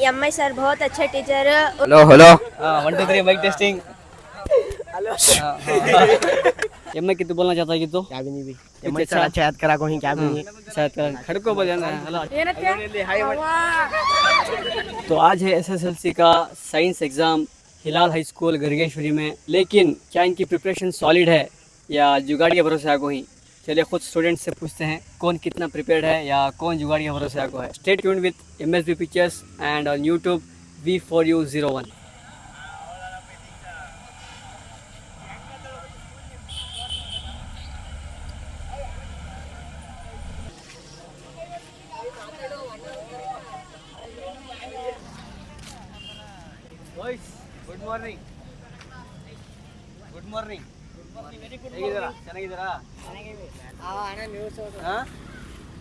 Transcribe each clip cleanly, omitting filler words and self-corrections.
MI sir बहुत अच्छे teacher. Hello hello 1 2 3 mic testing. Hello MI कितने बोलना चाहता है कितो क्या भी नहीं भी एमआई सर अच्छा याद करा कोई क्या भी नहीं शायद खड़को बोल जाना हेलो। तो आज है एसएसएलसी का साइंस एग्जाम हिलाल हाई स्कूल गरगेश्वरी में, लेकिन क्या इनकी प्रिपरेशन सॉलिड है या जुगाड़ के भरोसे आगो ही। चलिए खुद स्टूडेंट्स से पूछते हैं कौन कितना प्रिपेयर्ड है या कौन जुगाड़ के भरोसे आगो है। Stay tuned with MSB pictures and on YouTube V4U01। Good morning. Good morning. ಹೇಗಿದ್ದೀರಾ? ಚೆನ್ನಾಗಿದ್ದೀರಾ?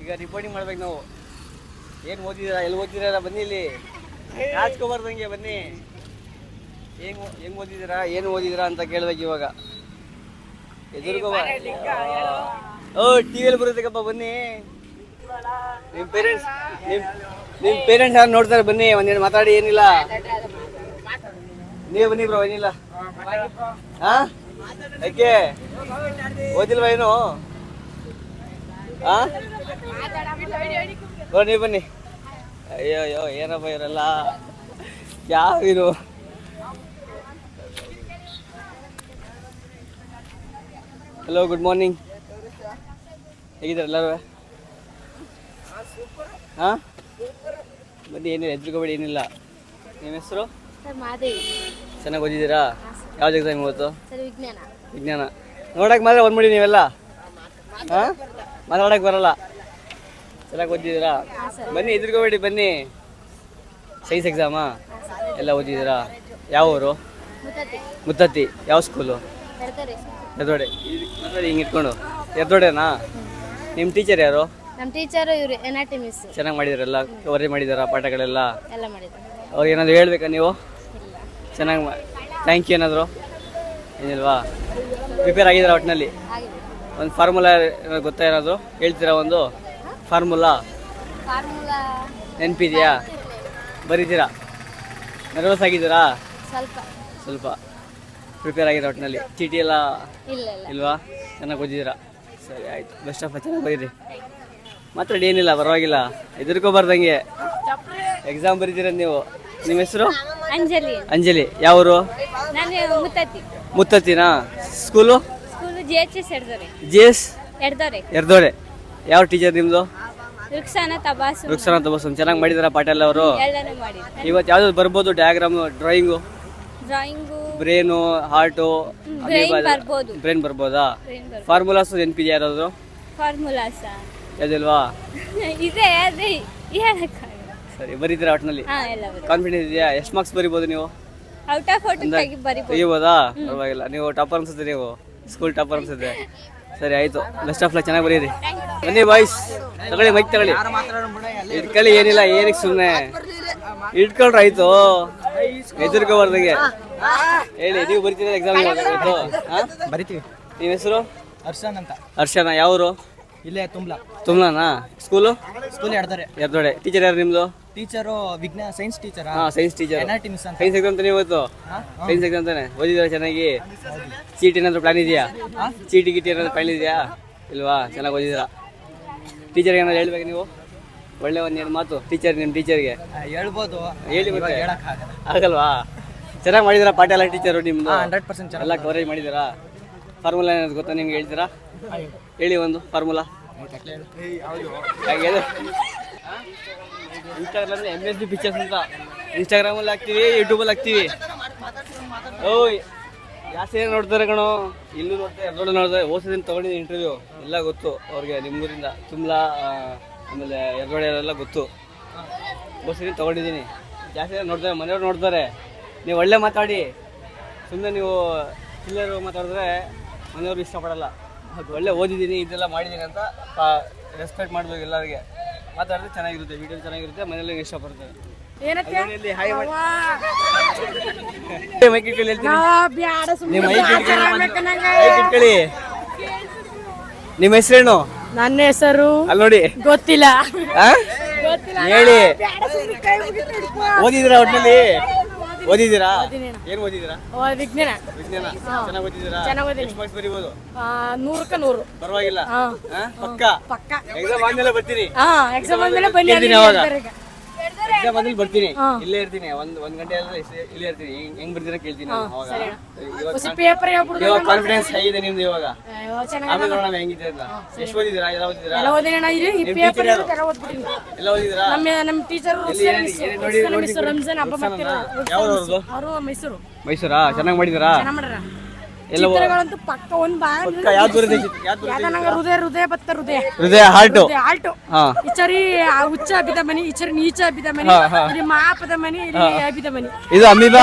ಈಗ ರಿಪೋರ್ಟಿಂಗ್ ಮಾಡ್ಬೇಕು ನಾವು. ಏನು ಓದಿದ್ದೀರಾ, ಎಲ್ಲಿ ಓದಿದ್ದೀರಾ? ಬನ್ನಿ ಇಲ್ಲಿ ನಾಚ್ಕೋಬಾರ್ದಂಗೆ ಬನ್ನಿ. ಹೆಂಗ್ ಓದಿದ್ದೀರಾ, ಏನು ಓದಿದ್ದೀರಾ ಅಂತ ಕೇಳ್ಬೇಕು ಇವಾಗ. ಎದುರ್ಗೋ ಟಿವಿಯಲ್ಲಿ ಬರುತ್ತಕ್ಕಪ್ಪ ಬನ್ನಿ. ನಿಮ್ಮ ಪೇರೆಂಟ್ಸ್ ಯಾರು ನೋಡ್ತಾರೆ ಬನ್ನಿ, ಒಂದೇನು ಮಾತಾಡಿ. ಏನಿಲ್ಲ ನೀವು ಬನ್ನಿ ಬ್ರೋ, ಏನಿಲ್ಲ. ಯಾಕೆ ಓದಿಲ್ವಾ ಏನು? ನೀವು ಬನ್ನಿ. ಅಯ್ಯೋ ಅಯ್ಯೋ ಏನಪ್ಪ ಇವರೆಲ್ಲ ಯಾವಿರು. Hello good morning. ಹೇಗಿದ್ದಾರೆ ಎಲ್ಲರೂ? ಬನ್ನಿ, ಏನಿಲ್ಲ ಹೆದ್ರಿಕೋಬೇಡಿ, ಏನಿಲ್ಲ. ನಿಮ್ಮ ಹೆಸರು? ಚೆನ್ನಾಗಿ ಓದಿದ್ದೀರಾ? ಯಾವ್ದು ಎಕ್ಸಾಮ್ ಇವತ್ತು? ವಿಜ್ಞಾನ. ನೋಡಕ್ಕೆ ಮಾತ್ರ ಬಂದ್ಬಿಡಿ ನೀವೆಲ್ಲ. ಮಾತಾಡಕ್ಕೆ ಬರಲ್ಲ. ಚೆನ್ನಾಗಿ ಓದಿದ್ದೀರಾ? ಬನ್ನಿ, ಹೆದ್ರಿಕೋಬೇಡಿ ಬನ್ನಿ. ಸೈನ್ಸ್ ಎಕ್ಸಾಮಾ? ಎಲ್ಲ ಓದಿದ್ದೀರಾ? ಯಾವ ಊರು? ಮುತ್ತತ್ತಿ. ಯಾವ ಸ್ಕೂಲು? ಎರ್ದೋಡೆ. ಹಿಂಗೆ ಇಟ್ಕೊಂಡು ಎರ್ದೋಡೆನಾ? ನಿಮ್ಮ ಟೀಚರ್ ಯಾರು? ನಮ್ಮ ಟೀಚರ್ ಇವರು ಎನ್ಆರ್ಟಿ ಮಿಸ್. ಚೆನ್ನಾಗಿ ಮಾಡಿದಾರಲ್ಲ? ಕವರ್ ಮಾಡಿದಾರ ಪಾಠಗಳೆಲ್ಲ? ಎಲ್ಲ ಮಾಡಿದ್ದಾರೆ. ಅವ್ರಿಗೆ ಏನಾದರೂ ಹೇಳ್ಬೇಕಾ ನೀವು? ಚೆನ್ನಾಗಿ ಥ್ಯಾಂಕ್ ಯು ಏನಾದರೂ ಏನಿಲ್ವಾ? ಪ್ರಿಪೇರ್ ಆಗಿದ್ದೀರಾ ಒಟ್ಟಿನಲ್ಲಿ? ಒಂದು ಫಾರ್ಮುಲಾ ಗೊತ್ತಾ ಏನಾದರೂ ಹೇಳ್ತೀರಾ? ಒಂದು ಫಾರ್ಮುಲಾ ನೆನಪಿದೆಯಾ? ಬರೀತೀರಾ? ನರ್ವಸ್ ಆಗಿದ್ದೀರಾ? ಸ್ವಲ್ಪ ಪ್ರಿಪೇರ್ ಆಗಿದ್ದೀರಾ ಒಟ್ಟಿನಲ್ಲಿ? ಚೀಟಿ ಎಲ್ಲ ಇಲ್ವಾ? ಚೆನ್ನಾಗಿ ಓದಿದ್ದೀರಾ? ಸರಿ ಆಯಿತು, ಬೆಸ್ಟ್ ಆಫ್ ಚೆನ್ನಾಗಿ ಬರೀರಿ. ಮಾತಾಡಿ, ಏನಿಲ್ಲ ಪರವಾಗಿಲ್ಲ, ಹೆದರ್ಕೋಬಾರ್ದಂಗೆ. ಎಕ್ಸಾಮ್ ಬರೀತೀರ ನೀವು. ನಿಮ್ಮ ಹೆಸರು? ಅಂಜಲಿ. ಯಾವರು? ಮುತ್ತತ್ತಿನಾ? ಸ್ಕೂಲು? GS ಎರ್ದೋಡೆ. ಯಾವ ಟೀಚರ್ ನಿಮ್ಮದು? ರುಕ್ಸಾನಾ ತಬಾಸಮ್. ಚೆನ್ನಾಗಿ ಮಾಡಿದಾರ ಪಾಠ ಎಲ್ಲ ಅವರು? ಇವತ್ತು ಯಾವ್ದು ಬರ್ಬೋದು? Diagram, drawing, brain, heart, brain ಬರ್ಬೋದಾ? ಫಾರ್ಮುಲಾಸ್ ನೆನಪಿದೆಯಾ ಯಾರಾದ್ರು? ಯಾವ್ದಿಲ್ವಾ? ಸರಿ, ಬರೀತೀರಾ ಒಟ್ಟಿನಲ್ಲಿ? ಕಾನ್ಫಿಡೆನ್ಸ್ ಇದೆಯಾ? ಎಷ್ಟು ಮಾರ್ಕ್ಸ್ ಬರಿಬೋದು ನೀವು? ತೆಗಿಬೋದಾ? ಪರವಾಗಿಲ್ಲ, ನೀವು ಟಾಪರ್ ಅನ್ಸುತ್ತೆ, ನೀವು ಸ್ಕೂಲ್ ಟಾಪರ್ ಅನ್ಸುತ್ತೆ. ಸರಿ ಆಯಿತು, ಬೆಸ್ಟ್ ಆಫ್ ಲಕ್, ಚೆನ್ನಾಗಿ ಬರೀರಿ. ಬನ್ನಿ ಬಾಯ್ಸ್, ತಗೊಳ್ಳಿ ಮೈಕ್ ತಗೊಳ್ಳಿ. ಇಟ್ಕೊಳ್ಳಿ, ಏನಿಲ್ಲ, ಏನಕ್ಕೆ ಸುಮ್ಮನೆ ಇಟ್ಕೊಂಡ್ರೆ ಆಯಿತು, ಹೆದರ್ಕೋಬಾರ್ದಂಗೆ. ಹೇಳಿ, ನೀವು ಬರೀತೀರ ಎಕ್ಸಾಮ್ ಇವತ್ತು? ಬರಿತೀವಿ. ನಿಮ್ಮ ಹೆಸರು? ಹರ್ಷನ್ ಅಂತ. ಹರ್ಷನಾ? ಯಾವರು? ಇಲ್ಲೇ ತುಂಬ್ಲಾನಾ? ಸ್ಕೂಲು? ಎರ್ದೋಡೆ. ಟೀಚರ್ ಯಾರು ನಿಮ್ಮದು? ಟೀಚರು ವಿಜ್ಞಾನ science teacher. Science teacher. Science exam ತಾನೆ ಇವತ್ತು? ಸೈನ್ಸ್ ಎಕ್ಸಾಮ್ ತಾನೆ? ಓದಿದ್ದೀರಾ ಚೆನ್ನಾಗಿ? ಚೀಟಿ ಏನಾದರೂ ಪ್ಲಾನ್ ಇದೆಯಾ? ಚೀಟಿ ಏನಾದರೂ ಪ್ಲಾನ್ ಇದೆಯಾ? ಇಲ್ವಾ? ಚೆನ್ನಾಗಿ ಓದಿದ್ದೀರಾ? ಟೀಚರ್ಗೆ ಏನಾದ್ರು ಹೇಳ್ಬೇಕು ನೀವು? ಒಳ್ಳೆ ಒಂದು ಮಾತು ಟೀಚರ್, ನಿಮ್ಮ ಟೀಚರ್ಗೆ ಹೇಳ್ಬೋದು. ಹೇಳಿ ಮತ್ತೆ. ಆಗಲ್ವಾ? ಚೆನ್ನಾಗಿ ಮಾಡಿದ್ದೀರಾ ಪಾಠ ಎಲ್ಲ ಟೀಚರು ನಿಮ್ಮದು? 100% ಎಲ್ಲ ಕವರೇಜ್ ಮಾಡಿದ್ದೀರಾ? ಫಾರ್ಮುಲಾ ಏನಾದ್ರು ಗೊತ್ತಾ ನಿಮ್ಗೆ? ಹೇಳ್ತೀರಾ? ಹೇಳಿ ಒಂದು ಫಾರ್ಮುಲಾ. ಇನ್ಸ್ಟಾಗ್ರಾಮ್ MSB ಪಿಕ್ಚರ್ಸ್ ಅಂತ ಇನ್ಸ್ಟಾಗ್ರಾಮಲ್ಲಿ ಹಾಕ್ತೀವಿ, ಯೂಟ್ಯೂಬಲ್ಲಿ ಹಾಕ್ತೀವಿ. ಓಯ್ ಜಾಸ್ತಿ ನೋಡ್ತಾರೆ ಕಣೋ. ಇಲ್ಲೂ ನೋಡ್ತಾರೆ, ಎರ್ದೋಡೆ ನೋಡ್ತಾರೆ. ಓದಿನ ತೊಗೊಂಡಿದ್ದೀನಿ ಇಂಟರ್ವ್ಯೂ, ಎಲ್ಲ ಗೊತ್ತು ಅವ್ರಿಗೆ. ನಿಮ್ಮೂರಿಂದ ತುಂಬ್ಲಾ, ಆಮೇಲೆ ಎರ್ದೋಡೆ ಎಲ್ಲ ಗೊತ್ತು. ಓದಿನ ತೊಗೊಂಡಿದ್ದೀನಿ. ಜಾಸ್ತಿ ನೋಡ್ತಾರೆ, ಮನೆಯವ್ರು ನೋಡ್ತಾರೆ. ನೀವು ಒಳ್ಳೆ ಮಾತಾಡಿ. ಸುಮ್ಮನೆ ನೀವು ಚಿಲ್ಲರು ಮಾತಾಡಿದ್ರೆ ಮನೆಯವ್ರು ಇಷ್ಟಪಡಲ್ಲ. ಒಳ್ಳೆ ಓದಿದ್ದೀನಿ, ಇದೆಲ್ಲ ಮಾಡಿದ್ದೀನಿ ಅಂತ ರೆಸ್ಪೆಕ್ಟ್ ಮಾಡಬೇಕು ಎಲ್ಲರಿಗೆ. ಮಾತಾಡಿದ್ರೆ ಚೆನ್ನಾಗಿರುತ್ತೆ, ವಿಡಿಯೋ ಚೆನ್ನಾಗಿರುತ್ತೆ, ಮನೇಲಿ ಇಷ್ಟಪಡ್ತಾರೆ. ಮೈಕ್ ಇಟ್ಕೊಳ್ಳಿ, ನಿಮ್ಮ ಹೆಸರೇನು? ನನ್ನ ಹೆಸರು ಅಲ್ಲಿ ನೋಡಿ, ಗೊತ್ತಿಲ್ಲ. ಹೇಳಿ. ಓದಿದ್ದೀರಾ ಒಟ್ಟಿನಲ್ಲಿ? ಓದಿದ್ದೀರಾ? ಏನ್ ಓದಿದ್ದೀರಾ? ವಿಜ್ಞಾನ. ವಿಜ್ಞಾನ ಚೆನ್ನಾಗಿ ಓದಿದ್ದೀರಾ? ಚೆನ್ನಾಗಿ ಎಷ್ಟು ಮಾರ್ಕ್ಸ್ ಬರೀಬೋದು? 100ಕ್ಕೆ 100. ಪರವಾಗಿಲ್ಲ. ಪಕ್ಕ ಪಕ್ಕ. ಎಕ್ಸಾಮ್ ಆದ್ಮೇಲೆ ಬರ್ತೀನಿ. ಎಕ್ಸಾಮ್ ಆದ್ಮೇಲೆ ಬನ್ನಿ. ಎಕ್ಸಾಮ್ ಆದ್ಮೇಲೆ ಬರ್ತೀನಿ. ಇಲ್ಲೇ ಇರ್ತೀನಿ. ಒಂದ್ ಗಂಟೆ ಆದ್ರೆ ಇಲ್ಲೇ ಇರ್ತೀನಿ. ಹೆಂಗ್ ಬರ್ತೀರಾ ಕೇಳ್ತೀನಿ ನಾನು ಅವಾಗ. ಪೇಪರ್ ಇವಾಗ ಕಾನ್ಫಿಡೆನ್ಸ್ ಹೈ ಇದೆ ನಿಮ್ದು ಇವಾಗ. ಆಮೇಲೆ ನೋಡೋಣ ಹೆಂಗಿದೆ ಅಂತ. ಎಷ್ಟು ಓದಿದ್ದೀರಾ? ಎಲ್ಲ ಓದಿದ್ದೀರಾ? ಎಲ್ಲ ಓದಿದ್ದೀರಾ? ನಮ್ಮ ಟೀಚರ್ ರಂಜಾನ್ ಹಬ್ಬ ಮಾಡ್ತಿರೋ ಯಾವ್ದು? ಅವರು ಮೈಸೂರಾ? ಚೆನ್ನಾಗಿ ಮಾಡಿದ್ದೀರಾ? ಎಲ್ಲ ಚಿತ್ರಗಳಂತೂ ಪಕ್ಕ ಒಂದ್ ಯಾವ್ದು ಬರುತ್ತೆ? ಹೃದಯ ಬತ್ತ ಹೃದಯ ಹಾರ್ಟು. ಆಲ್ಟು ಇಚರಿ ಉಚ್ಚ ಅಭಿದ ಮನಿ, ಇಚರಿ ನೀಚ ಅಭಿದ ಮನಿ, ಇಲ್ಲಿ ಮಾಪದ ಮನಿ, ಇಲ್ಲಿ ಅಭಿದ ಮನಿ. ಇದು ಅಮೀಬಾ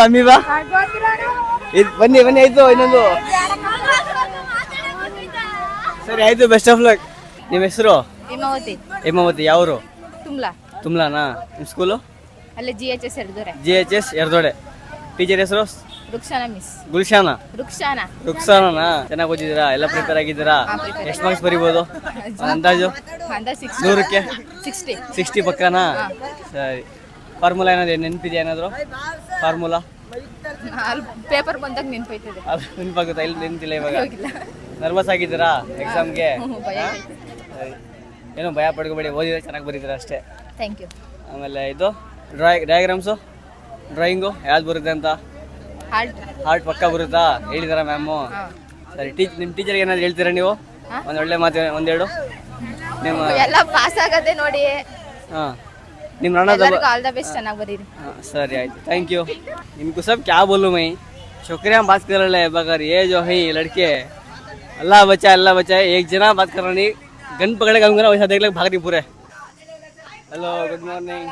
ಅಮೀಬಾ. ಬನ್ನಿ ಆಯ್ತು. ಇನ್ನೊಂದು ಸರಿ ಆಯ್ತು. Best of luck. ನಿಮ್ಮ ಹೆಸರು? ಹೇಮಾವತಿ. ಯಾವರು? ತುಂಬ್ಲಾನಾ? ನಿಮ್ಮ ಸ್ಕೂಲು? ಅಲ್ಲೇ GHS ಎರ್ದೋಡೆ. ಟೀಚರ್ ಹೆಸರು? ಗುಲ್ಶಾನಾ. ರುಕ್ಸಾನಾ? ಚೆನ್ನಾಗಿ ಓದಿದ್ದೀರಾ? ಎಲ್ಲ ಪ್ರಿಪೇರ್ ಆಗಿದ್ದೀರಾ? ಎಷ್ಟು ಮಾರ್ಕ್ಸ್ ಬರೀಬೋದು ಅಂದಾಜು? 100ಕ್ಕೆ 60 ಪಕ್ಕನಾ? ಸರಿ. ಫಾರ್ಮುಲಾ ಏನಾದ್ರು ನೆನಪಿದೆಯಾ? ಏನಾದ್ರು ಫಾರ್ಮುಲಾ? ಪೇಪರ್ ಬಂದಾಗ ನೆನಪೈತದೆ. ಅದು ನೆನಪಾಗುತ್ತಾ? ಇಲ್ಲಿ ನೆನಪಿಲ್ಲ ಇವಾಗ. ನರ್ವಸ್ ಆಗಿದ್ದೀರಾ ಎಕ್ಸಾಮ್ಗೆ? ಸರಿ. ಏನೋ ಭಯ ಪಡ್ಕೋಬೇಡಿ. ಓದಿದ್ರೆ ಚೆನ್ನಾಗಿ ಬರೀತೀರಾ ಅಷ್ಟೇ. Thank you. ಆಮೇಲೆ ಇದು ಡಯಾಗ್ರಾಮ್ಸು, ಡ್ರಾಯಿಂಗು ಯಾವ್ದು ಬರುತ್ತೆ ಅಂತ? ಹಾರ್ಟ್ ಪಕ್ಕ ಬರುತ್ತಾ? ಹೇಳಿದಾರ ಮ್ಯಾಮು? ಸರಿ. ನಿಮ್ಮ ಟೀಚರ್ಗೆ ಏನಾದ್ರು ಹೇಳ್ತೀರಾ ನೀವು? ಒಂದು ಒಳ್ಳೆ ಮಾತು ಒಂದೆರಡು. ನಿಮ್ಮ ಎಲ್ಲ ಪಾಸ್ ಆಗದೆ ನೋಡಿ. ಹಾಂ. ನಿಮ್ಮ ಅಣ್ಣ ಆಲ್ ದ ಬೆಸ್ಟ್. ಚೆನ್ನಾಗಿ ಬರೀರಿ. Sir thank you. इनको सब क्या बोलूँ मैं, शुक्रिया बात कर रहे हैं बगर ये जो है लड़के अल्लाह बचाए एक जना बात कर रही गन पकड़े कहूँगा वैसा देख ले भाग रही पूरे। Hello good morning.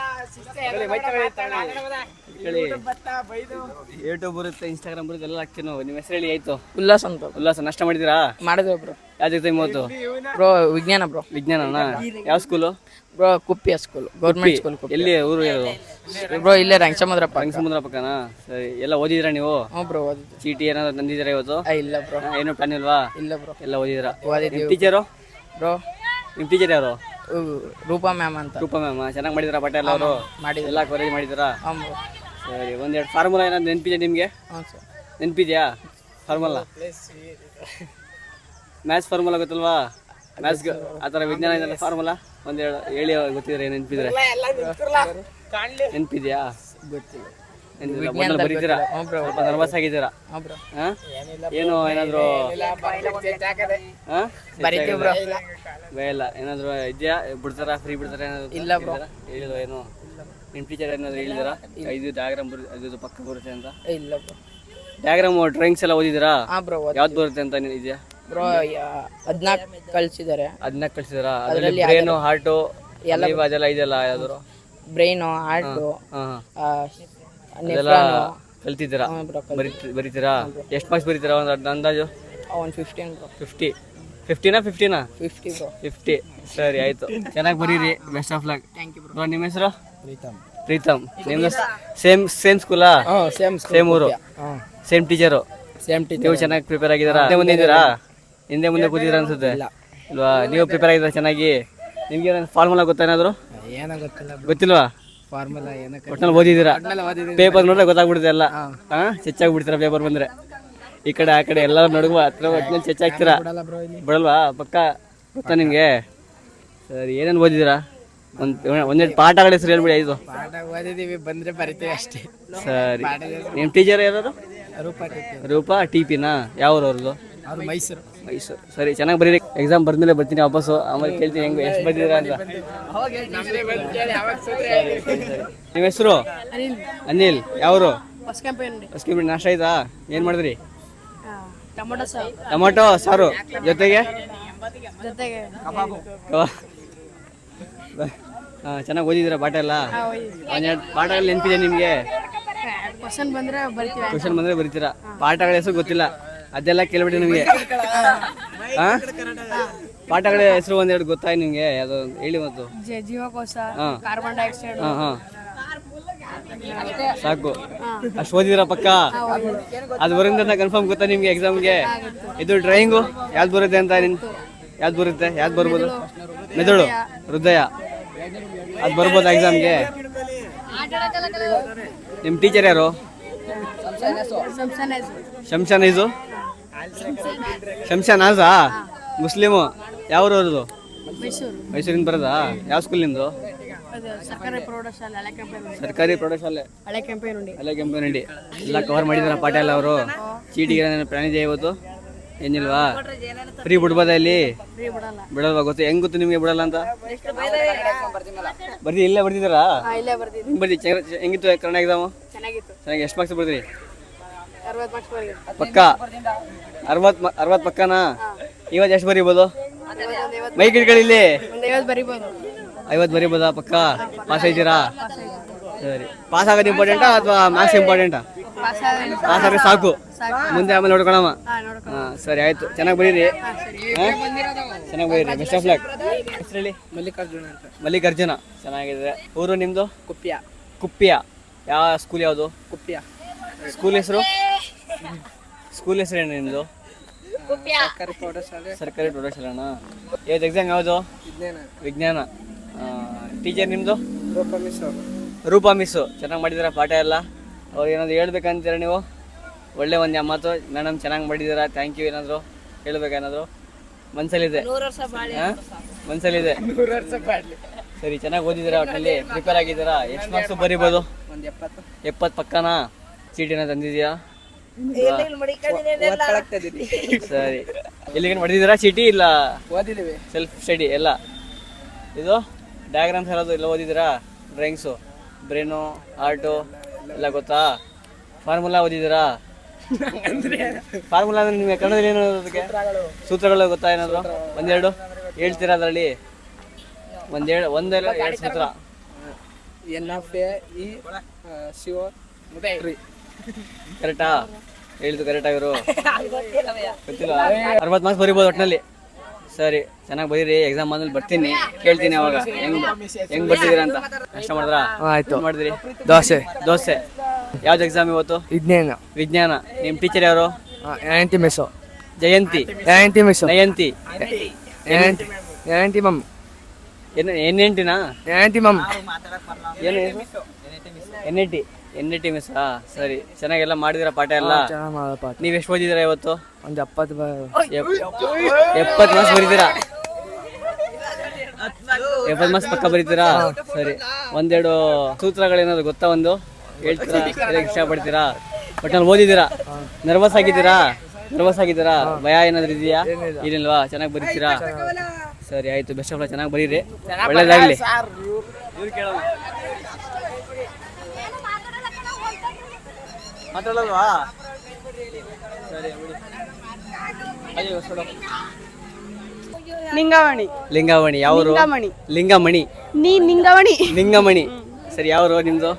ಯೂಟ್ಯೂಬ್ ಬರುತ್ತೆ, ಇನ್ಸ್ಟಾಗ್ರಾಮ್ ಬರುತ್ತೆ, ಎಲ್ಲ ಹಾಕ್ತೀವಿ ನಾವು. ನಿಮ್ಮ ಹೆಸರು ಹೇಳಿ. ಆಯ್ತು. ಉಲ್ಲಾಸ್ ಅಂತ. ಉಲ್ಲಾಸ. ನಾಷ್ಟ ಮಾಡಿದ್ದೀರಾ? ಮಾಡಿದ್ವಿ ಬ್ರೋ. ಯಾವ ಜೊತೆ ಇವತ್ತು? ಬ್ರೋ ವಿಜ್ಞಾನ. ಬ್ರೋ ವಿಜ್ಞಾನನಾ? ಯಾವ school? Bro Kuppi school, government school. ಎಲ್ಲಿ ಊರು ಇರೋದು? ಬ್ರೋ ಇಲ್ಲೇ ರಂಗಸಮುದ್ರ ಪಕ್ಕನಾ? ಸರಿ. ಎಲ್ಲ ಓದಿದ್ರಾ ನೀವು? ಹ್ಞೂ ಬ್ರೋ ಓದಿದ್ವಿ. ಚೀಟಿ ಏನಾದ್ರು ತಂದಿದ್ದೀರಾ ಇವತ್ತು? ಇಲ್ಲ ಬ್ರೋ. ಏನು ಪ್ಲಾನ್ ಇಲ್ವಾ? ಇಲ್ಲ ಬ್ರೋ. ಎಲ್ಲ ಓದಿದ್ರಾ? ಓದಿದ್ದೀವಿ. ಟೀಚರು? ಬ್ರೋ ನಿಮ್ಮ ಟೀಚರ್ ಯಾರು? ರೂಪಾ ಮ್ಯಾಮ್ ಅಂತ. ರೂಪಾ ಮ್ಯಾಮ್. ಚೆನ್ನಾಗಿ ಮಾಡಿದ್ರಾ ಪಾಠ ಎಲ್ಲ? ಅವರು ಮಾಡಿದ್ರು. ಎಲ್ಲ ಕವರೇಜ್ ಮಾಡಿದ್ರಾ? ಹಾಂ ಬ್ರೋ. ಸರಿ. ಒಂದೆರಡು ಫಾರ್ಮುಲಾ ಏನಾದ್ರು ನೆನಪಿದೆ ನಿಮಗೆ? ಹ್ಞೂ ಸರ್. ನೆನಪಿದೆಯಾ ಫಾರ್ಮುಲಾ? ಮ್ಯಾಥ್ಸ್ ಫಾರ್ಮುಲಾ ಗೊತ್ತಲ್ವಾ? ಮ್ಯಾಥ್ಸ್ಗೆ ಆ ಥರ ವಿಜ್ಞಾನ ಫಾರ್ಮುಲಾ ಒಂದೆರಡು ಹೇಳಿ ನೆನಪಿದ್ರೆ. ನೆನಪಿದೆಯಾ? ಗೊತ್ತಿಲ್ಲ. ಮೊದಲು ಬರೀತೀರಾ? ಸ್ವಲ್ಪ ನರ್ವಸ್ ಆಗಿದ್ದೀರಾ? ಹಾಂ. ಏನು ಏನಾದರೂ ಭಯ ಇಲ್ಲ? ಏನಾದರೂ ಇದೆಯಾ? ಬಿಡ್ತಾರಾ? ಫ್ರೀ ಬಿಡ್ತಾರ? ಏನಾದ್ರು ಇಲ್ಲ ಬ್ರೋ. ಹೇಳಿಲ್ವ ಏನು? ನಿಮ್ಮ ಟೀಚರ್ ಏನಾದ್ರು ಹೇಳಿದಾರಾ ಇದು ಡಯಾಗ್ರಾಮ್ ಇದು ಪಕ್ಕ ಬರುತ್ತೆ ಅಂತ? ಇಲ್ಲ ಬ್ರೋ. ಡಯಾಗ್ರಾಮ್ ಡ್ರಾಯಿಂಗ್ಸ್ ಎಲ್ಲ ಓದಿದ್ದೀರಾ? ಹಾಂ ಬ್ರೋ. ಯಾವ್ದು ಬರುತ್ತೆ ಅಂತ ಇದೆಯಾ ಬ್ರೋ? 14 ಕಳಿಸಿದ್ದಾರೆ. 14 ಕಳಿಸಿದಾರಾ? ಅದರಲ್ಲಿ ಬ್ರೈನು, ಹಾರ್ಟು ಅದೆಲ್ಲ ಇದೆಯಲ್ಲ? ಯಾವ್ದು? ಬ್ರೈನು, ಹಾರ್ಟು, ಅದೆಲ್ಲ ಕಲ್ತಿದ್ದೀರಾ? ಬರೀತೀರಾ? ಎಷ್ಟು ಮಾರ್ಕ್ಸ್ ಬರೀತೀರಾ ಒಂದು ಅಂದಾಜು? 15 ಬ್ರೋ. 50? 50ನಾ? 50ನಾ? 50 ಬ್ರೋ. 50. ಸರಿ ಆಯ್ತು. ಚೆನ್ನಾಗಿ ಬರೀರಿ. Best of luck. Thank you bro. Bro ನಿಮ್ಮ ಹೆಸರು? ಪ್ರೀತಮ್. ನಿಮ್ದು ಸೇಮ್ ಸ್ಕೂಲಾ? ಸೇಮ್ ಊರು, ಸೇಮ್ ಟೀಚರು? ನೀವು ಚೆನ್ನಾಗಿ ಪ್ರಿಪೇರ್ ಆಗಿದ್ದೀರಾ? ಹಿಂದೆ ಮುಂದೆ ಕೂತಿದ್ದೀರಾ ಅನ್ಸುತ್ತೆ ಇಲ್ವಾ? ನೀವು ಪ್ರಿಪೇರ್ ಆಗಿದ್ದೀರಾ ಚೆನ್ನಾಗಿ? ನಿಮ್ಗೆ ಫಾರ್ಮುಲಾ ಗೊತ್ತಾ ಏನಾದ್ರು? ಗೊತ್ತಿಲ್ವಾ? ಒಟ್ನಲ್ಲಿ ಓದಿದ್ದೀರಾ? ಪೇಪರ್ ನೋಡ್ರೆ ಗೊತ್ತಾಗ್ಬಿಡುತ್ತೆ ಎಲ್ಲ. ಚೆಚ್ಚಾಗ್ಬಿಡ್ತೀರಾ ಪೇಪರ್ ಬಂದ್ರೆ? ಈ ಕಡೆ ಆ ಕಡೆ ಎಲ್ಲ ನಡುವ ಹತ್ರ ಒಟ್ಟಿನಲ್ಲಿ ಚೆಚ್ಚಾಗ್ತೀರಾ? ಬಿಡಲ್ವಾ? ಪಕ್ಕ ಗೊತ್ತಾ ನಿಮ್ಗೆ? ಸರಿ. ಏನೇನು ಓದಿದ್ದೀರಾ? ಒಂದೆರಡು ಪಾಠಗಳ ಹೆಸರು ಹೇಳ್ಬಿಡಿ. ಐದು ಬಂದ್ರೆ ಬರಿತೀವಿ ಅಷ್ಟೇ. ಸರಿ. ನಿಮ್ಮ ಟೀಚರ್ ಯಾರು? ರೂಪಾ. ಟಿಪಿನಾ? ಯಾವ ಅವ್ರದ್ದು? ಮೈಸೂರು. ಸರಿ. ಚೆನ್ನಾಗಿ ಬರೀರಿ. ಎಕ್ಸಾಮ್ ಬರ್ದ್ಮೇಲೆ ಬರ್ತೀನಿ ವಾಪಸ್ಸು. ಆಮೇಲೆ ಕೇಳ್ತೀನಿ ಹೆಂಗೆ ಎಷ್ಟು ಬರ್ದಿದ್ದೀರಾ ಅಂತ. ನಿಮ್ಮ ಹೆಸರು? ಅನಿಲ್. ಯಾವರು? ನಾಷ್ಟ ಆಯ್ತಾ? ಏನು ಮಾಡಿದ್ರಿ? ಟೊಮೊಟೊ ಸಾರು ಜೊತೆಗೆ? ಚೆನ್ನಾಗಿ ಓದಿದ್ದೀರಾ ಪಾಠ ಎಲ್ಲ? ಒಂದೆರಡು ಪಾಠಗಳು ನೆನಪಿದೆ ನಿಮಗೆ? ಕ್ವಶನ್ ಬಂದರೆ ಬರೀತೀರಾ? ಪಾಠಗಳ ಹೆಸರು ಗೊತ್ತಿಲ್ಲ ಅದೆಲ್ಲ ಕೇಳ್ಬಿಡಿ ನಿಮಗೆ. ಪಾಠಗಳ ಹೆಸರು ಒಂದೆರಡು ಗೊತ್ತಾಯ ನಿಮಗೆ? ಯಾವುದು ಹೇಳಿ ಮತ್ತು? ಜೀವಕೋಶ, ಕಾರ್ಬನ್ ಡೈಆಕ್ಸೈಡ್. ಸಾಕು. ಅಷ್ಟು ಓದಿದಿರಾ ಪಕ್ಕ? ಅದು ಬರೋದ್ರಿಂದ ಕನ್ಫರ್ಮ್ ಗೊತ್ತಾ ನಿಮ್ಗೆ ಎಕ್ಸಾಮ್ಗೆ? ಇದು ಡ್ರಾಯಿಂಗು ಯಾವ್ದು ಬರುತ್ತೆ ಅಂತ? ಯಾವ್ದು ಬರುತ್ತೆ? ಯಾವ್ದು ಬರ್ಬೋದು? ಮೆದುಳು, ಹೃದಯ, ಅದು ಬರ್ಬೋದಾ ಎಕ್ಸಾಮ್ಗೆ? ನಿಮ್ಮ ಟೀಚರ್ ಯಾರು? ಶಂಶಾನೈಜು ಶಂಶಾನಾಜಾ ಮುಸ್ಲಿಮು. ಯಾವ್ರು ಅವ್ರದ್ದು? ಮೈಸೂರಿಂದ ಬರೋದಾ? ಯಾವ ಸ್ಕೂಲಿಂದು? ಸರ್ಕಾರಿ ಪ್ರೌಢಶಾಲೆ ಹಳೆ ಕೆಂಪೇನಹಳ್ಳಿ. ಸರ್ಕಾರಿ ಪ್ರೌಢಶಾಲೆ ಹಳೆ ಕೆಂಪೇನಹಳ್ಳಿ. ಹಳೆ ಕೆಂಪೇನಹಳ್ಳಿ. ಎಲ್ಲ ಕವರ್ ಮಾಡಿದಾರ ಪಾಠ ಎಲ್ಲ ಅವರು? ಚೀಟಿಗೆ ಪ್ರಾಣಿದೆ ಇವತ್ತು ಏನಿಲ್ವಾ? ಫ್ರೀ ಬಿಡ್ಬೋದಾ ಇಲ್ಲಿ? ಬಿಡಲ್ವಾ? ಗೊತ್ತು ಹೆಂಗ್ ಗೊತ್ತು ನಿಮಗೆ ಬಿಡಲ್ಲ ಅಂತ? ಬರ್ದಿ ಇಲ್ಲೇ ಬರ್ದಿದ್ದಾರಾ? ಬರ್ದಿ ಹೆಂಗಿತ್ತು ಕನ್ನಡ ಎಕ್ಸಾಮು? ಚೆನ್ನಾಗಿ ಎಷ್ಟು ಮಾರ್ಕ್ಸ್ ಬರ್ದ್ರಿ? ಪಕ್ಕ 60 ಪಕ್ಕನಾ? ಇವತ್ತು ಎಷ್ಟು ಬರೀಬೋದು? ಮೈಕ್ ಇಟ್ಕೊಳ್ಳಿ. 50 ಬರೀಬೋದಾ? ಪಕ್ಕ ಪಾಸ್ ಆಯ್ತೀರಾ? ಸರಿ. ಪಾಸ್ ಆಗೋದು ಇಂಪಾರ್ಟೆಂಟಾ ಅಥವಾ ಮಾರ್ಕ್ಸ್ ಇಂಪಾರ್ಟೆಂಟಾ? ಪಾಸ್ ಆದರೆ ಸಾಕು, ಮುಂದೆ ಆಮೇಲೆ ನೋಡ್ಕೊಳಮ್ಮ. ಹಾಂ ಸರಿ ಆಯ್ತು, ಚೆನ್ನಾಗಿ ಬರೀರಿ. ಚೆನ್ನಾಗಿ ಬರೀರಿ. Best of luck. ಹೆಸರಲ್ಲಿ? ಮಲ್ಲಿಕಾರ್ಜುನ. ಚೆನ್ನಾಗಿದೆ. ಊರು ನಿಮ್ಮದು? ಕುಪ್ಪಿಯ. ಯಾವ ಸ್ಕೂಲ್ ಯಾವುದು? ಕುಪ್ಪಿಯ. ಸ್ಕೂಲ್ ಹೆಸರು? ಸ್ಕೂಲ್ ಹೆಸರೇನು ನಿಮ್ಮದು? ಸರ್ಕಾರಿ ಪ್ರೌಢಶಾಲೆನಾ? ಇವತ್ತು ಎಕ್ಸಾಮ್ ಯಾವುದು? ವಿಜ್ಞಾನ. ಟೀಚರ್ ನಿಮ್ಮದು? ರೂಪಾ ಮಿಸ್ಸು. ಚೆನ್ನಾಗಿ ಮಾಡಿದ್ದೀರಾ ಪಾಠ ಎಲ್ಲ? ಅವ್ರು ಏನಾದರೂ ಹೇಳ್ಬೇಕಂತೀರ ನೀವು? ಒಳ್ಳೆ ಒಂದು ಮಾತು, ಮೇಡಮ್ ಚೆನ್ನಾಗಿ ಮಾಡಿದ್ದೀರಾ, ಥ್ಯಾಂಕ್ ಯು. ಏನಾದರೂ ಹೇಳ್ಬೇಕೇನಾದರೂ ಮನಸ್ಸಲ್ಲಿದೆ? ಮನಸ್ಸಲ್ಲಿದೆ. ಸರಿ, ಚೆನ್ನಾಗಿ ಓದಿದ್ದೀರಾ, ಒಟ್ಟಿನಲ್ಲಿ ಪ್ರಿಪೇರ್ ಆಗಿದ್ದೀರಾ? ಎಷ್ಟು ಮಾರ್ಕ್ಸು ಬರೀಬೋದು? 70 ಪಕ್ಕನಾ? ಚೀಟಿನ ತಂದಿದ್ಯಾ? ಸರಿ. ಎಲ್ಲಿಗೆ ಹೊಡೆದಿದ್ದೀರಾ ಚೀಟಿ? ಇಲ್ಲ ಓದಿದ್ದೀವಿ, ಸೆಲ್ಫ್ ಸ್ಟಡಿ ಎಲ್ಲ. ಇದು ಡಯಾಗ್ರಾಮ್ಸ್ ಎಲ್ಲದು ಎಲ್ಲ ಓದಿದ್ದೀರಾ? ಡ್ರಾಯಿಂಗ್ಸು, ಬ್ರೈನು, ಆರ್ಟು ಎಲ್ಲ ಗೊತ್ತಾ? ಫಾರ್ಮುಲಾ ಓದಿದ್ದೀರಾ? ಫಾರ್ಮುಲಾ ಅಂದ್ರೆ ನಿಮಗೆ ಕನ್ನಡದಲ್ಲಿ ಏನು ಅದಕ್ಕೆ? ಸೂತ್ರಗಳು ಗೊತ್ತಾ ಏನಾದರೂ? ಒಂದೆರಡು ಹೇಳ್ತೀರಾ ಅದರಲ್ಲಿ? ಒಂದೆಲ್ಲ 2 ಸೂತ್ರ. ಕರೆಕ್ಟಾ? ಹೇಳಿದ್ದು ಕರೆಕ್ಟಾ ಇವರು? ಗೊತ್ತಿಲ್ಲ. 60 ಮಾರ್ಕ್ಸ್ ಬರೀಬೋದು ಒಟ್ಟಿನಲ್ಲಿ. ಸರಿ, ಚೆನ್ನಾಗಿ ಬರೀರಿ. ಎಕ್ಸಾಮ್ ಆದ್ಮೇಲೆ ಬರ್ತೀನಿ, ಕೇಳ್ತೀನಿ ಅವಾಗ ಹೆಂಗ್ ಬರ್ತಿದ್ದೀರಾ ಅಂತ. ಕಷ್ಟ ಮಾಡಿದ್ರಾ? ಆಯ್ತು. ಮಾಡಿದ್ರಿ? ದೋಸೆ. ಯಾವ್ದು ಎಕ್ಸಾಮ್ ಇವತ್ತು? ವಿಜ್ಞಾನ. ನಿಮ್ಮ ಟೀಚರ್ ಯಾರು? ಜಯಂತಿ. ನಯಂತಿ ಮಮ್. ಎನ್ಎನ್ಟಿನಾ? ಎನ್ಎಟಿ ಮಿಸ್. ಸರಿ, ಚೆನ್ನಾಗೆಲ್ಲ ಮಾಡಿದಿರ ಪಾಠ ಎಲ್ಲ? ನೀವ್ ಎಷ್ಟು ಓದಿದಿರಾ ಇವತ್ತು? ಒಂದು 70 ಮಾರ್ಕ್ಸ್ ಬರೀತೀರಾ? 70 ಮಾರ್ಕ್ಸ್ ಪಕ್ಕ ಬರೀತೀರಾ? ಸರಿ, ಒಂದೆರಡು ಸೂತ್ರಗಳೇನಾದ್ರು ಗೊತ್ತಾ? ಒಂದು ಹೇಳ್ತೀರಾ? ಇಷ್ಟಪಡ್ತೀರಾ? ಒಟ್ಟಿನಲ್ಲಿ ಓದಿದ್ದೀರಾ? ನರ್ವಸ್ ಆಗಿದ್ದೀರಾ? ಭಯ ಏನಾದ್ರು ಇದೆಯಾ? ಏನಿಲ್ವಾ? ಚೆನ್ನಾಗಿ ಬರೀತೀರಾ? ಸರಿ ಆಯ್ತು, ಬೆಸ್ಟ್ ಆಫ್ ಲಕ್. ಚೆನ್ನಾಗಿ ಬರೀರಿ, ಒಳ್ಳೇದಾಗ್ಲಿ. ಮಾತಾಡಲ್ವಾ? ಸರಿ. ಲಿಂಗಮಣಿ. ಯಾವರು? ಲಿಂಗಮಣಿ. ಸರಿ, ಯಾವರು ನಿಮ್ದು?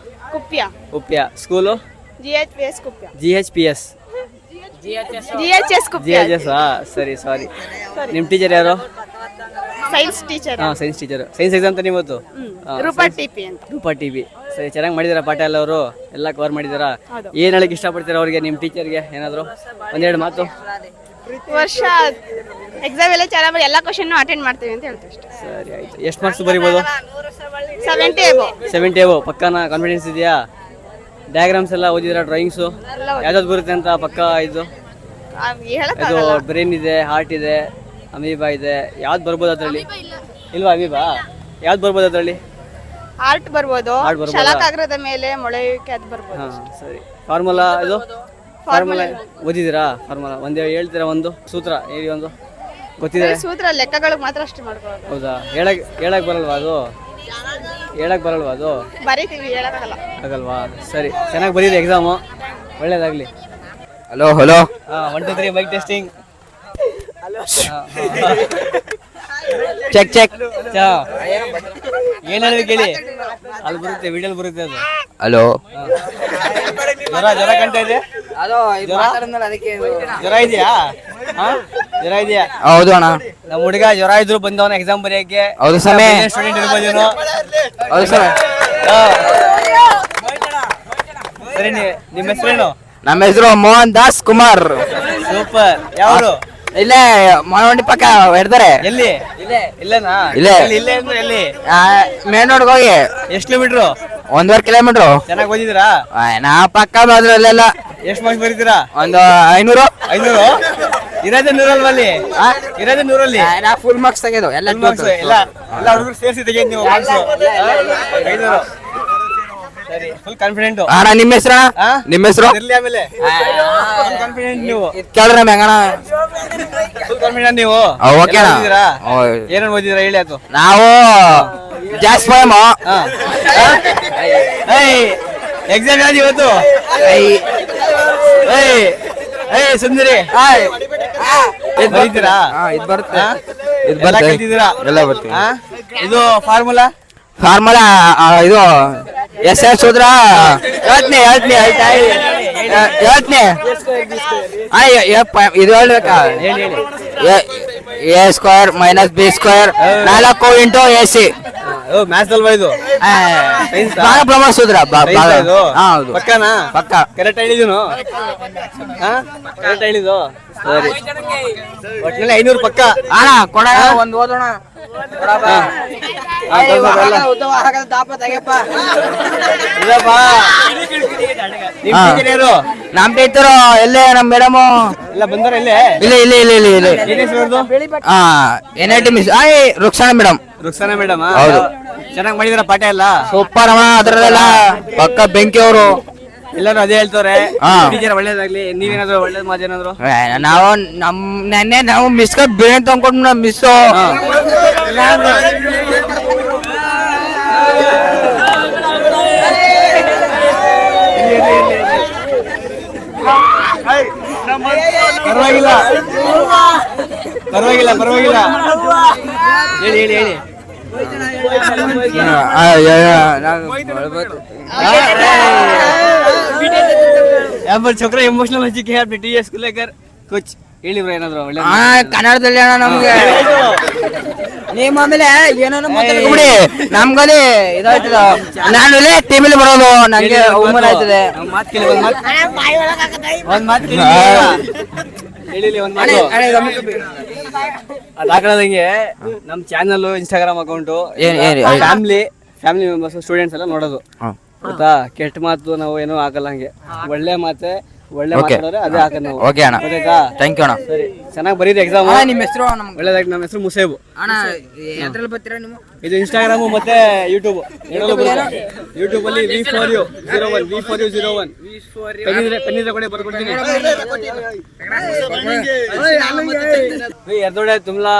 ಕುಪ್ಯ. ಸ್ಕೂಲು? GHPS. ಸರಿ, ಸಾರಿ. ನಿಮ್ಮ ಟೀಚರ್ ಯಾರು? Science teacher. ಸೈನ್ಸ್ ಎಕ್ಸಾಮ್ ತಾನೆ ಇವತ್ತು? ರೂಪಾ ಟಿಪಿ. ಸರಿ, ಚೆನ್ನಾಗಿ ಮಾಡಿದಾರ ಪಾಠ ಎಲ್ಲ? ಅವರು ಎಲ್ಲ ಕವರ್ ಮಾಡಿದಾರ? ಏನ್ ಹೇಳಕ್ ಇಷ್ಟಪಡ್ತೀರಾ ಅವ್ರಿಗೆ, ನಿಮ್ಮ ಟೀಚರ್ಗೆ ಏನಾದ್ರು ಒಂದೆರಡು ಮಾತು? ವರ್ಷ ಎಕ್ಸಾಮ್ ಎಲ್ಲ ಚೆನ್ನಾಗಿ ಮಾಡಿ ಎಲ್ಲ ಕ್ವಶನ್ ಅಟೆಂಡ್ ಮಾಡ್ತೀವಿ ಅಂತ ಹೇಳ್ತೀವಿ ಅಷ್ಟೇ. ಸರಿ ಆಯ್ತು. ಎಷ್ಟು ಮಾರ್ಕ್ಸ್ ಬರೀಬೋದು? 70 ಎಬೋ. ಪಕ್ಕನಾ? ಕಾನ್ಫಿಡೆನ್ಸ್ ಇದೆಯಾ? ಡಯಾಗ್ರಾಮ್ಸ್ ಎಲ್ಲ ಓದಿದ್ರ? ಡ್ರಾಯಿಂಗ್ಸು ಯಾವ್ದಾದ್ರು ಬರುತ್ತೆ ಅಂತ ಪಕ್ಕ? ಇದು ಬ್ರೈನ್ ಇದೆ, ಹಾರ್ಟ್ ಇದೆ, ಅಮೀಬಾ ಇದೆ. ಯಾವ್ದು ಬರ್ಬೋದು ಅದರಲ್ಲಿ? ಇಲ್ವಾ ಅಮೀಬಾ? ಯಾವ್ದು ಬರ್ಬೋದು ಅದರಲ್ಲಿ? ಹಾರ್ಟ್ ಬರ್ಬೋದು, ಶಲಾಕಾಗ್ರದ ಮೇಲೆ ಮೊಳೆಯುವಿಕೆ ಅದು ಬರ್ಬೋದು. ಸರಿ. ಫಾರ್ಮುಲಾ? ಇದು ಫಾರ್ಮುಲಾ ಓದಿದ್ದೀರಾ? ಫಾರ್ಮುಲಾ ಒಂದೇ ಹೇಳ್ತೀರಾ? ಒಂದು ಸೂತ್ರ ಹೇಳಿ, ಒಂದು ಗೊತ್ತಿದೆ? ಸೂತ್ರ ಲೆಕ್ಕಗಳಿಗೆ ಮಾತ್ರ ಅಷ್ಟೇ ಮಾಡ್ಕೊಳ್ಳೋದು. ಹೌದಾ? ಹೇಳಕ್ ಬರಲ್ವಾ ಅದು? ಬರೀತೀವಿ, ಹೇಳಕ್ಕಾಗಲ್ಲ. ಆಗಲ್ವಾ? ಸರಿ, ಚೆನ್ನಾಗಿ ಬರೀರಿ ಎಕ್ಸಾಮು, ಒಳ್ಳೇದಾಗ್ಲಿ. Hello 1 2 3 mic testing. ಚೆಕ್. ಏನ್ ಹೇಳ್ಬೇಕು ಹೇಳಿ? ಅಲ್ಲಿ ಬರುತ್ತೆ, ವಿಡಿಯೋಲ್ ಬರುತ್ತೆ ಅದು. ಹಲೋ. ಜ್ವರ ಕಂಟ ಇದೆ? ಜ್ವರ ಇದೆಯಾ? ಜ್ವರ ಇದೆಯಾ? ಹೌದು ಅಣ್ಣ. ನಮ್ಮ ಹುಡುಗ ಜ್ವರ ಇದ್ರು ಬಂದವನ ಎಕ್ಸಾಮ್ ಬರೆಯಕ್ಕೆ. ಹೌದು ಸಮಯ. ಸ್ಟೂಡೆಂಟ್ ಇರ್ಬೋದೇನೋ. ಹೌದು ಸರ್. ಸರಿ, ನಿಮ್ಮ ಹೆಸರೇನು? ನಮ್ಮ ಹೆಸರು ಮೋಹನ್ ದಾಸ್ ಕುಮಾರ್. ಸೂಪರ್. ಯಾವರು? ಇಲ್ಲೇ ಮಾನವಂಡಿ ಪಕ್ಕ ಹಿಡ್ತಾರೆ ಎಲ್ಲಿ ಇಲ್ಲೇನಾ ಇಲ್ಲೇ. ಇಲ್ಲೇ ಅಂದ್ರೆ ಎಲ್ಲಿ ಮೇನ್ ರೋಡ್ಗೆ ಹೋಗಿ ಎಷ್ಟು ಕಿಲೋಮೀಟ್ರು 1.5 ಕಿಲೋಮೀಟ್ರು. ಚೆನ್ನಾಗಿ ಓದಿದ್ದೀರಾ? ನಾ ಪಕ್ಕ ಅದ್ರಲ್ಲೆಲ್ಲ ಎಷ್ಟು ಮಾರ್ಕ್ಸ್ ಬರೀತೀರಾ? ಒಂದು 500. 500 ಇರೋದೇ 100 ಅಲ್ಲಿ ಇರೋದೇ 100 ನಾ ಫುಲ್ ಮಾರ್ಕ್ಸ್ ತೆಗೆದು ಎಲ್ಲ Full marks ಎಲ್ಲ ಹುಡುಗರು ಸೇರಿಸಿ ತೆಗೆದು ನೀವು marks. 500 ಸರಿ ಫುಲ್ ಕಾನ್ಫಿಡೆಂಟ್ ಅಣ್ಣ ನಿಮ್ಮ ಹೆಸರು? ನಿಮ್ಮ ಹೆಸರು ಇರ್ಲಿ ಆಮೇಲೆ ಕಾನ್ಫಿಡೆಂಟ್ ನೀವು ಕೇಳ್ರಿ ಹೆಂಗಣ? ಫುಲ್ ಕಾನ್ಫಿಡೆಂಟ್ ನೀವು ಓಕೆ ಅಣ್ಣ. ಓದಿದ್ದೀರಾ? ಏನೇನು ಓದಿದ್ದೀರಾ ಹೇಳಿ ಅದು. ನಾವು ಜಾಸ್ ಪೋಯಮ್ ಎಕ್ಸಾಮ್ ಯಾವ್ದು ಇವತ್ತು? ಸುಂದರಿ ಬರೀತೀರಾ? ಇದು ಬರುತ್ತೆ ಇದು ಎಲ್ಲ ಬರುತ್ತೆ ಕಲ್ತಿದ್ದೀರಾ? ಎಲ್ಲ ಬರ್ತೀವಿ. ಇದು ಫಾರ್ಮುಲಾ ಫಾರ್ಮುಲಾ ಇದು ಎಸ್ ಎಸ್ ಹೋದ್ರ ಹೇಳ್ತೀನಿ ಇದು ಹೇಳ್ಬೇಕಾ? ಹೇಳಿ A square minus B square 4 into AC. Maths ಅಲ್ವಾ ಇದು? Science ಆ? ಭಾಗ ಪ್ರಮಾಣ ಸೂತ್ರ Science ಆ ಇದು? ಹೌದು ಪಕ್ಕನಾ? ಪಕ್ಕ. ಕರೆಕ್ಟ್ ಹೇಳಿದೀನು ಕರೆಕ್ಟ್ ಹೇಳಿದ್ದು ಸರಿ ಒಟ್ಟಿನಲ್ಲಿ 500 ಪಕ್ಕ. ಅಣ್ಣ ಕೊಡ ಒಂದು ಓದೋಣ. ಇದಪ್ಪ ನಿಮ್ teacher ಯಾರು? ನಮ್ ಟೀಚರು ಎಲ್ಲೇ ನಮ್ ಮೇಡಮು ಎಲ್ಲ ಬಂದಾರ ಇಲ್ಲೇ? ಇಲ್ಲ ಇಲ್ಲ ಇಲ್ಲ ಇಲ್ಲ ಇಲ್ಲ ಏನ್ ಹೆಸರು ಅವ್ರ್ದು? NIT miss Ruksana madam. Ruksana madam ಹೌದು. ಚೆನ್ನಾಗಿ ಮಾಡಿದಾರ ಪಾಠ ಎಲ್ಲ? ಸೂಪರ್ ಅಮ್ಮ ಅದ್ರಲ್ಲೆಲ್ಲ ಪಕ್ಕ ಬೆಂಕಿ ಅವರು ಎಲ್ಲರೂ ಅದೇ ಹೇಳ್ತವ್ರೆ ಹಾ. ಟೀಚರ್ ಒಳ್ಳೇದಾಗ್ಲಿ. ನೀವೇನಾದ್ರು ಒಳ್ಳೇದ್ ಮಾತೇನಾದ್ರು? ನಾವು ನೆನ್ನೆ ನಾವು ಮಿಸ್ ಬಿರಿಯಾನಿ ತಗೊಂಡ್ಕೊಂಡು ಮಿಸ್ಸು ಪರವಾಗಿಲ್ಲ ಪರವಾಗಿಲ್ಲ ಪರವಾಗಿಲ್ಲ ಹೇಳಿ ಹೇಳಿ ಹೇಳಿ. यहाँ पर छोकरा इमोशनल हो चुके हैं अपने टीचर्स को लेकर कुछ ಹೇಳಿ ಬ್ರೋ ಏನಾದ್ರು ಒಳ್ಳೆ ಕನ್ನಡದಲ್ಲಿ ಅಣ್ಣ ನಮ್ಗೆ ನಿಮ್ಮ ಆಮೇಲೆ ಏನೇನೋ ಮಾತಾಡ್ಬಿಡಿ ನಮ್ಗಲ್ಲಿ ಇದಾಯ್ತದ. ನಾನು ಇಲ್ಲೇ ಟೀಮಲ್ಲಿ ಬರೋದು ನಂಗೆ ಅವಮಾನ ಆಯ್ತದೆ. ಮಾತು ಕೇಳಿ ಒಂದ್ ಮಾತು ಕೇಳಿ ಹೇಳಿ ಒಂದ್ ಮಾತು ಅದು ಹಾಕೊಳ್ಳೋದಂಗೆ ನಮ್ಮ channel Instagram account family members students ಎಲ್ಲ ನೋಡೋದು ಗೊತ್ತಾ. ಕೆಟ್ಟ ಮಾತು ನಾವು ಏನೂ ಹಾಕಲ್ಲ ಹಂಗೆ ಒಳ್ಳೆ ಮಾತೆ ಒಳ್ಳೆ ಮಾತಾಡೋರೆ ಅದೇ ಹಾಕೋದು ನಾವು. ಓಕೆ ಅಣ್ಣ ಥ್ಯಾಂಕ್ ಯು ಅಣ್ಣ. ಸರಿ ಚೆನ್ನಾಗಿ ಬರೀರಿ ಎಕ್ಸಾಮ್. ನಿಮ್ಮ ಹೆಸರು? ಒಳ್ಳೇದಾಗಿ ನಮ್ಮ ಹೆಸರು ಮುಸೇಬು ಅಣ್ಣ ಎದ್ರಲ್ಲಿ ಬರ್ತೀರಾ ನೀವು? ಇದು ಇನ್ಸ್ಟಾಗ್ರಾಮು ಮತ್ತೆ ಯೂಟ್ಯೂಬ್ ಯೂಟ್ಯೂಬ್ ಅಲ್ಲಿ V4U01 ಪೆನ್ನಿದ್ರೆ ಕೂಡ ಬರ್ಕೊಡ್ತೀನಿ. यरदोड़े तुमला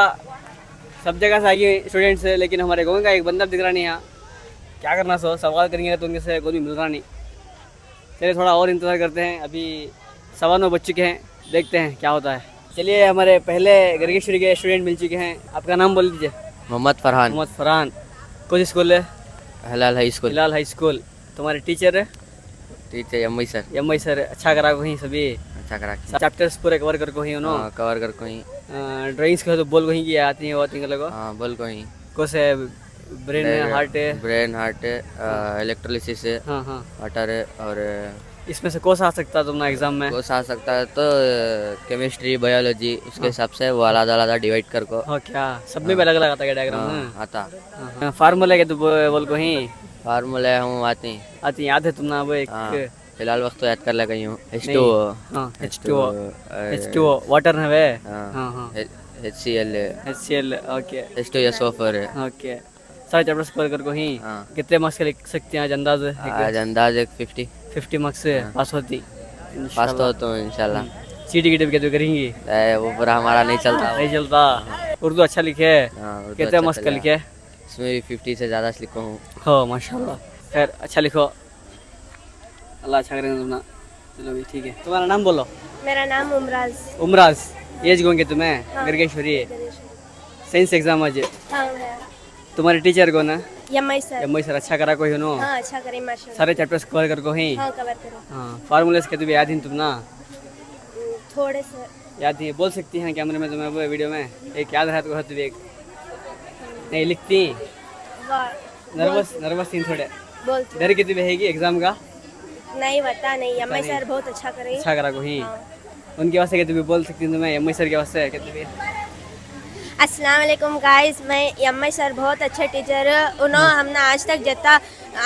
सब जगह से आगे स्टूडेंट्स है लेकिन हमारे गाँव का एक बंदा दिख रहा नहीं यहाँ. क्या करना सो सवाल करेंगे तो उनके से कोई भी मिल रहा नहीं. चलिए थोड़ा और इंतज़ार करते हैं. अभी 9:15 बज चुके हैं. देखते हैं क्या होता है. चलिए हमारे पहले गर्गेश्वरी के स्टूडेंट मिल चुके हैं. आपका नाम बोल दीजिए. मोहम्मद फरहान. मोहम्मद फरहान. कौन सी स्कूल है? हिलाल हाई स्कूल. हिलाल हाई स्कूल. तुम्हारे टीचर है? Teacher MI sir. MI sir अच्छा करा को ही सभी अच्छा करा चैप्टर्स पूरे कवर कर को ही उन्होंने कवर कर को ही ड्राइंग्स को तो बोल को ही किया आती है वो तिंग लगो. हाँ बोल को ही कोसे ब्रेन हार्ट इलेक्ट्रोलिसिस है. हाँ हाँ वाटर है और इसमें से कौन सा आ सकता है तुमने एग्जाम में? वो आ सकता है तो केमिस्ट्री बायोलॉजी उसके हिसाब से वो अलग अलग डिवाइड कर को. हो क्या सब में अलग अलग आता है डायग्राम में? आता फार्मूला के तो बोल को ही फार्मूला हम आती याद है तुमने वो एक फिलहाल वक्त तो याद कर लगा हूँ. H2O वाटर है हाँ हाँ HCl ओके H2SO4 है. ओके सारे चैप्टर्स कवर कर को ही कितने मार्क्स के लिख सकते हैं आज अंदाज? आज अंदाज एक 50 मार्क्स से पास होती पास तो इंशाल्लाह. सीटी की टिप तो करेंगी वो पूरा हमारा नहीं चलता. उर्दू अच्छा लिखे है. कितने मार्क्स का लिखे? इसमें भी 50 से ज़्यादा लिखा हूँ. हो माशाल्लाह. खैर अच्छा लिखो अल्लाह अच्छा करेंगे तुमने. चलो भी ठीक है. तुम्हारा नाम बोलो. मेरा नाम उमराज. एज कौन के तुम्हें? गर्गेश्वरी. साइंस एग्जाम आज. तुम्हारे टीचर कौन है? MI sir. अच्छा करा कोई हो? हाँ अच्छा करे माशाल्लाह. सारे चैप्टर्स कवर कर को ही? हाँ कवर करो. हाँ फार्मूलेस के तुम्हें याद ही तुम ना? थोड़े से याद ही बोल सकती हैं कैमरे में तुम्हें वो वीडियो में एक याद है तो एक नहीं लिखती नर्वस थी थोड़े बोलती डर कितनी रहेगी एग्जाम का? नहीं बता नहीं एमआई सर बहुत अच्छा करे. अच्छा करा को ही उनके वास्ते कहते भी बोल सकती हूँ मैं एम सर के वास्ते कहते भी अस्सलाम वालेकुम गाइस, मैं यम्मा सर बहुत अच्छे टीचर है। उन्होंने हमने आज तक जितना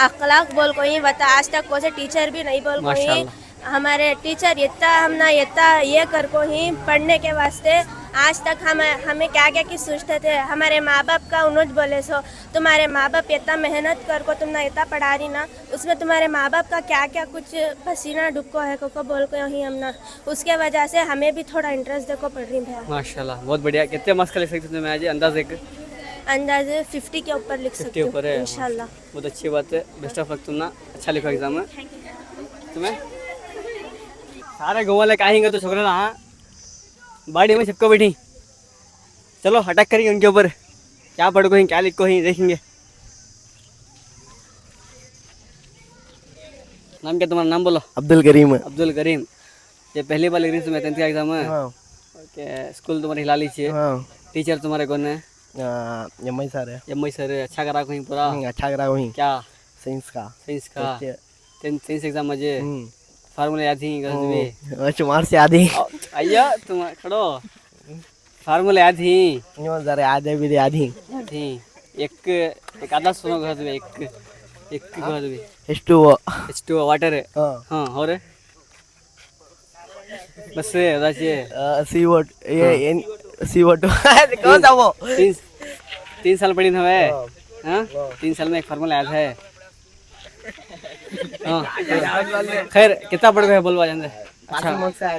अखलाक बोल कोई बता आज तक कोई टीचर भी नहीं बोल कोई। माशाल्लाह। हमारे टीचर इतना हमने इतना ये कर को ही पढ़ने के वास्ते आज तक हमें क्या क्या की सोचते थे। हमारे माँ बाप का उन्होंने बोले सो तुम्हारे माँ बाप इतना मेहनत कर को तुमने इतना पढ़ा रही ना, उसमें तुम्हारे माँ बाप का क्या क्या कुछ पसीना डुबको है को बोल को ही हमने, उसके वजह से हमें भी थोड़ा इंटरेस्ट देखो पढ़ रही भैया। माशाल्लाह बहुत बढ़िया। कितने मार्क्स का लिख सकते थे मैं आज अंदाज एक अंदाजे 50 के ऊपर लिख 50 सकते हो ऊपर है इंशाल्लाह। बहुत अच्छी बात है। बेस्ट ऑफ लक तुमने अच्छा लिखो एग्जाम में। तुम्हें सारे गाँव वाले कहेंगे तो छोकरा ना बाड़ी में सबको बैठी चलो अटैक करेंगे उनके ऊपर क्या पढ़ को ही क्या लिख को ही देखेंगे। नाम क्या तुम्हारा नाम बोलो। अब्दुल करीम अब्दुल करीम। ये पहली बार लिख रही तुम्हें 10th का एग्जाम है। ओके स्कूल तुम्हारी हिलाली चाहिए। टीचर तुम्हारे कौन है। यम्मा सर है एम सर अच्छा करा कहीं पूरा अच्छा करा वही क्या साइंस का साइंस एग्जाम मजे फार्मूला याद ही शुमार से आधी अय्या तुम खड़ो फार्मूला याद ही जरा आधे भी आधी थी एक आधा सुनो घर में एक घर में H2O वाटर है हाँ और बस CO2 कौन सा वो 3 साल पढ़ी था मैं। हाँ 3 साल में एक फार्मूला याद है। हाँ खैर कितना पढ़ गए बोलवा जान दे। अच्छा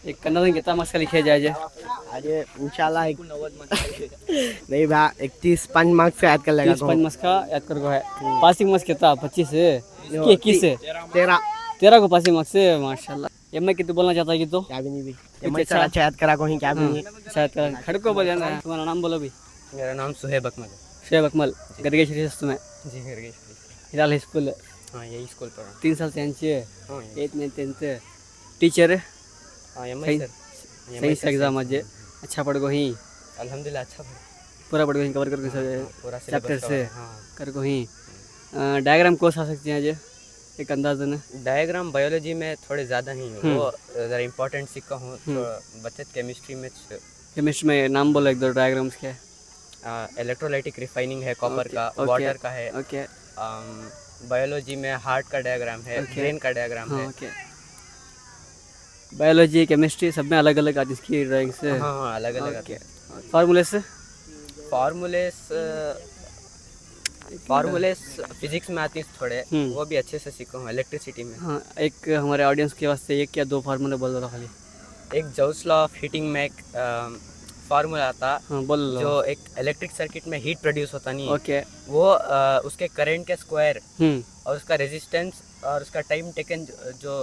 एक कंधा कितना मार्क्स का लिखे जाए आज इंशाल्लाह नहीं भाई 31 मार्क्स का याद कर लेगा 5 मार्क्स का याद कर है। पासिंग मार्क्स कितना 25 है 21 है 13 को पासिंग मार्क्स है माशाल्लाह। एम कितने बोलना चाहता है कि तो क्या भी नहीं भी अच्छा याद करा कोई क्या भी नहीं शायद खड़को बोल जाना है। तुम्हारा नाम बोलो भी। मेरा नाम सुहेब अकमल। शुएब अकमल गदगेश्वरी में जी हिलाल स्कूल। हाँ यही स्कूल पर 3 साल से अंची है 8 9 10th टीचर है। साइंस एग्जाम आज अच्छा पढ़ को ही अल्हम्दुलिल्लाह अच्छा पूरा पढ़ को ही कवर करके चैप्टर से कर को ही डायग्राम कोर्स आ सकती हैं आज एक अंदाज़ है। डायग्राम बायोलॉजी में थोड़े ज़्यादा ही वो ज़रा इम्पोर्टेंट सीखा हूँ बच्चे केमिस्ट्री में नाम बोलो एक दो डायग्राम्स के। इलेक्ट्रोलाइटिक रिफाइनिंग है कॉपर का वाटर का है। ओके बायोलॉजी में हार्ट का डायग्राम है ब्रेन का डायग्राम है। ओके बायोलॉजी केमिस्ट्री सब में अलग अलग आती इसकी ड्राइंग से। हाँ अलग अलग आती है। फार्मूले फिजिक्स में आती है थोड़े वो भी अच्छे से सीखा हूँ इलेक्ट्रिसिटी में। हाँ एक हमारे ऑडियंस के वास्ते एक या दो फार्मूले बोल दो खाली। एक जॉस लॉ ऑफ हीटिंग में एक फार्मूला आता बोल लो जो एक इलेक्ट्रिक सर्किट में हीट प्रोड्यूस होता नहीं। ओके वो उसके करंट के स्क्वायर और उसका रेजिस्टेंस और उसका टाइम टेकन जो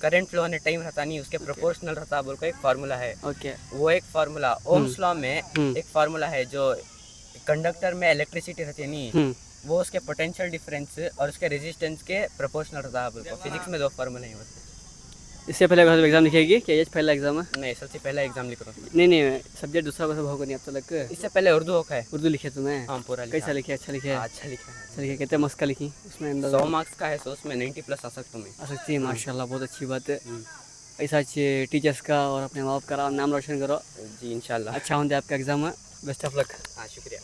करंट फ्लो होने टाइम रहता नहीं उसके प्रोपोर्शनल रहता बोल को एक फार्मूला है। ओके वो एक फार्मूला ओम्स लॉ में एक फार्मूला है जो कंडक्टर में इलेक्ट्रिसिटी रहती है नहीं वो उसके पोटेंशियल डिफरेंस और उसके रेजिस्टेंस के प्रोपोर्शनल रहता है बोल को। फिजिक्स में 2 फार्मूले हैं। इससे पहले एग्जाम लिखेगी क्या ये पहला एग्जाम है। नहीं सबसे पहला एग्जाम लिख रहा हूँ। नहीं सब्जेक्ट दूसरा कौन सा भाव नहीं अब तक। इससे पहले उर्दू होका है। उर्दू लिखे तुम्हें। हाँ पूरा कैसा लिखे अच्छा लिखे अच्छा लिखा कितने मार्क्स का लिखी उसमें 100 मार्क्स का है। 100 उसमें 90+ आ सकती है माशाल्लाह बहुत अच्छी बात है। ऐसा अच्छे टीचर्स का और अपने माँ बाप का नाम रोशन करो जी इंशाल्लाह। अच्छा होंगे आपका एग्जाम है बेस्ट ऑफ लक। हाँ शुक्रिया।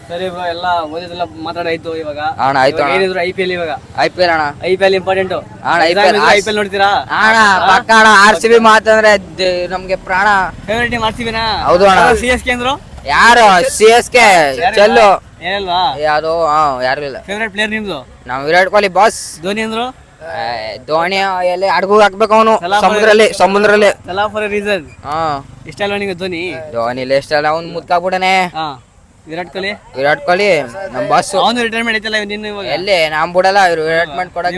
ಸರಿ ಬ್ರೋ ಎಲ್ಲ ಓದಿದೆಲ್ಲ ಮಾತಾಡಾಯ್ತು ಇವಾಗ ಅಣ್ಣ ಆಯ್ತು ಏನಿದ್ರು IPL ಇವಾಗ IPL ಅಣ್ಣ IPL ಇಂಪಾರ್ಟೆಂಟ್ ಅಣ್ಣ IPL ನೋಡ್ತೀರಾ ಅಣ್ಣ ಪಕ್ಕ ಅಣ್ಣ RCB ಮಾತಂದ್ರೆ ನಮ್ಗೆ ಪ್ರಾಣ ಫೇವರೇಟ್ ಟೀಮ್ RCB ನಾ ಹೌದು ಅಣ್ಣ CSK ಅಂದ್ರು ಯಾರು CSK ಚೆಲ್ಲು ಏನಲ್ವಾ ಯಾರು ಯಾರು ಇಲ್ಲ ಫೇವರೇಟ್ ಪ್ಲೇಯರ್ ನಿಮ್ದು ನಾವು ವಿರಾಟ್ ಕೊಹ್ಲಿ ಬಾಸ್ ಧೋನಿ ಅಂದ್ರು ಧೋನಿ ಎಲ್ಲಿ ಅಡ್ಗು ಹಾಕ್ಬೇಕು ಅವನು ಸಮುದ್ರದಲ್ಲಿ ಸಲಾ ಫಾರ್ ಎ ರೀಸನ್ ಹಾ ಇಷ್ಟ ಅಲ್ವಾ ನಿಂಗೆ ಧೋನಿ ಲಿಸ್ಟ್ ಅಲ್ಲ ಅವ್ನು ಮುದ್ಕಾಗ್ಬಿಡನೆ ವಿರಾಟ್ ಕೊಹ್ಲಿ ನಮ್ ಬಾಸ್ ಅವನು ರಿಟೈರ್ಮೆಂಟ್ ಐತಲ್ಲ ಇನ್ನು ಇವಾಗ ಎಲ್ಲಿ ನಾವ್ ಬಿಡಲ್ಲ ರಿಟೈರ್ಮೆಂಟ್ ಕೊಡಕ್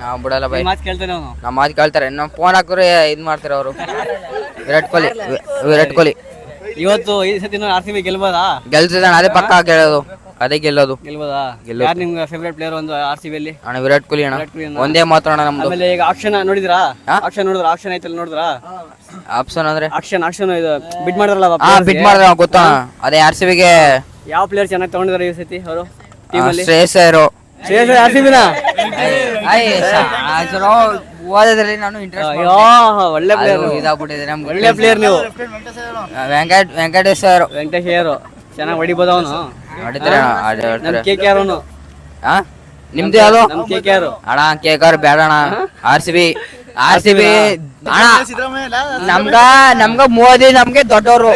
ನಾವ್ ಬಿಡಲ್ಲ ಬೈ ಮಾತು ಕೇಳ್ತಾನೆ ಅವನು ನಮ್ಮ ಮಾತು ಕೇಳ್ತಾರೆ ನಾವು ಫೋನ್ ಹಾಕಿದ್ರೆ ಇದ್ ಮಾಡ್ತಾರೆ ಅವರು ವಿರಾಟ್ ಕೊಹ್ಲಿ ಇವತ್ತು ಈ ಸತಿ RCB ಗೆಲ್ಬೋದಾ ಗೆಲ್ತಿದ್ದಾನೆ ಅದೇ ಪಕ್ಕ ಅದೇ ಗೆಲ್ಲೋದು ಗೆಲ್ಬೋದಾ ಯಾರು ನಿಮ್ಗೆ ಫೇವರೇಟ್ ಪ್ಲೇಯರ್ ಒಂದು RCB ಅಲ್ಲಿ ಅಣ್ಣ ವಿರಾಟ್ ಕೊಹ್ಲಿ ಅಣ್ಣ ಒಂದೇ ಮಾತು ಅಣ್ಣ ನಮ್ದು ಆಮೇಲೆ ಈಗ ಆಕ್ಷನ್ ನೋಡಿದ್ರಾ ಆಕ್ಷನ್ ಐತಲ್ಲ ನೋಡಿದ್ರಾ ಆಪ್ಷನ್ ಅಂದ್ರೆ ಆಕ್ಷನ್ ಇದು ಬಿಡ್ ಮಾಡಿದ್ರಲ್ಲ ಬಿಡ್ ಮಾಡಿದ್ರೆ ಗೊತ್ತಾ ಅದೇ RCB ಗೆ ಯಾವ ಪ್ಲೇಯರ್ ಚೆನ್ನಾಗಿ ತಗೊಂಡಿದ್ದಾರೆ ಈ ಸತಿ ಅವರು ಟೀಮ್ ಅಲ್ಲಿ ಶ್ರೇಯಸ್ ಅಯ್ಯರ್ ಶ್ರೇಯಸ್ ಆರ್ ಸಿ ಬಿನಾ ಓದೋದ್ರಲ್ಲಿ ನಾನು ಇಂಟ್ರೆಸ್ಟ್ ಅಯ್ಯೋ ಒಳ್ಳೆ ಪ್ಲೇಯರ್ ಇದಾಗ್ಬಿಟ್ಟಿದೆ ನಮ್ಗೆ. ಒಳ್ಳೆ ಪ್ಲೇಯರ್ ನೀವು. ವೆಂಕಟೇಶ್ ಸರ್ ವೆಂಕಟೇಶ್ ಅಯ್ಯರು ಚೆನ್ನಾಗಿ ಹೊಡಿಬೋದು ಅವನು. ಹೊಡಿತಾರೆ ನಮ್ ಕೆ ಕೆ ಆರ್ ಅವನು. ನಿಮ್ದು ಯಾವ್ದು ನಮ್ ಕೆ ಕೆ ಆರ್ ಅಣ್ಣ ಕೇಕರ್ ಬೇಡ ಅಣ್ಣ. ಆರ್ ಸಿ ಬಿ ಅಣ್ಣ. ನಮ್ಗ ಮೋದಿ ನಮ್ಗೆ ದೊಡ್ಡವರು.